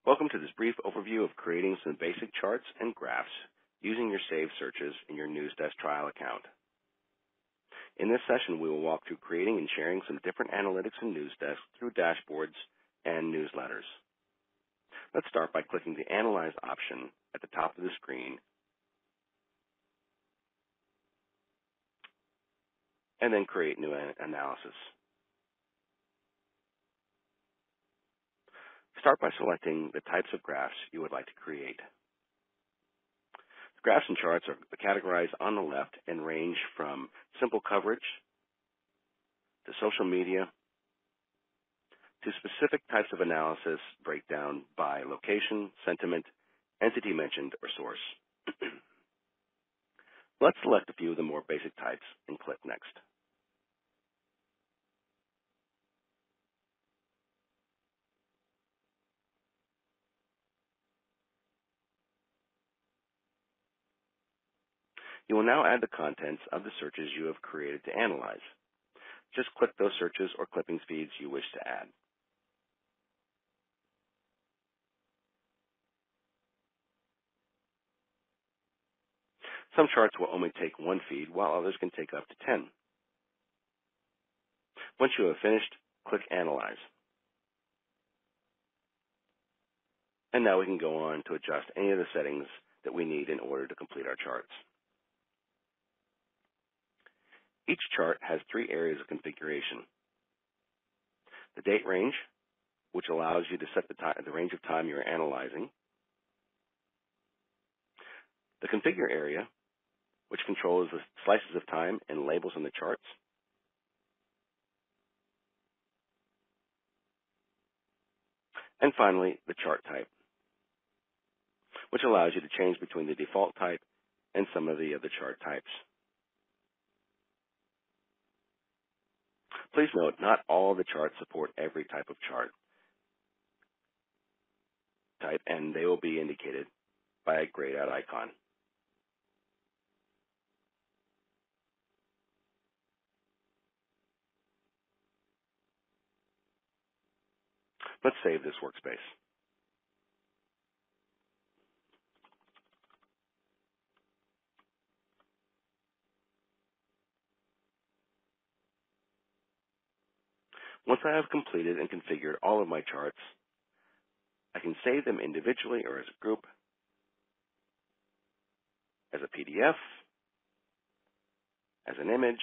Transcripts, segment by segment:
Welcome to this brief overview of creating some basic charts and graphs using your saved searches in your Newsdesk trial account. In this session, we will walk through creating and sharing some different analytics in Newsdesk through dashboards and newsletters. Let's start by clicking the Analyze option at the top of the screen and then create new analysis. Start by selecting the types of graphs you would like to create. Graphs and charts are categorized on the left and range from simple coverage to social media to specific types of analysis breakdown by location, sentiment, entity mentioned, or source. Let's select a few of the more basic types and click Next. You will now add the contents of the searches you have created to analyze. Just click those searches or clippings feeds you wish to add. Some charts will only take one feed, while others can take up to 10. Once you have finished, click Analyze. And now we can go on to adjust any of the settings that we need in order to complete our charts. Each chart has three areas of configuration. The date range, which allows you to set the range of time you're analyzing. The configure area, which controls the slices of time and labels on the charts. And finally, the chart type, which allows you to change between the default type and some of the other chart types. Please note, not all the charts support every type of chart type, and they will be indicated by a grayed out icon. Let's save this workspace. Once I have completed and configured all of my charts, I can save them individually or as a group, as a PDF, as an image.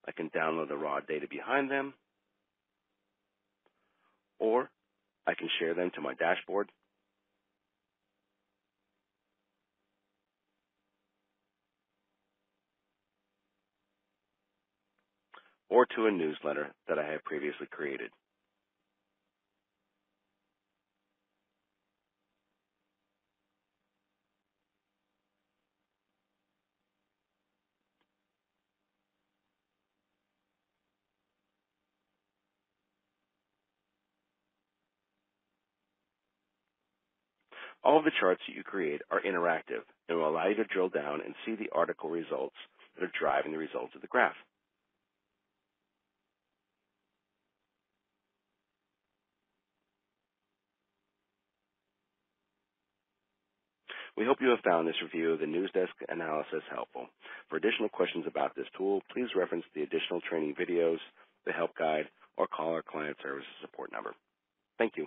I can download the raw data behind them, or I can share them to my dashboard, or to a newsletter that I have previously created. All of the charts that you create are interactive and will allow you to drill down and see the article results that are driving the results of the graph. We hope you have found this review of the Newsdesk analysis helpful. For additional questions about this tool, please reference the additional training videos, the help guide, or call our client services support number. Thank you.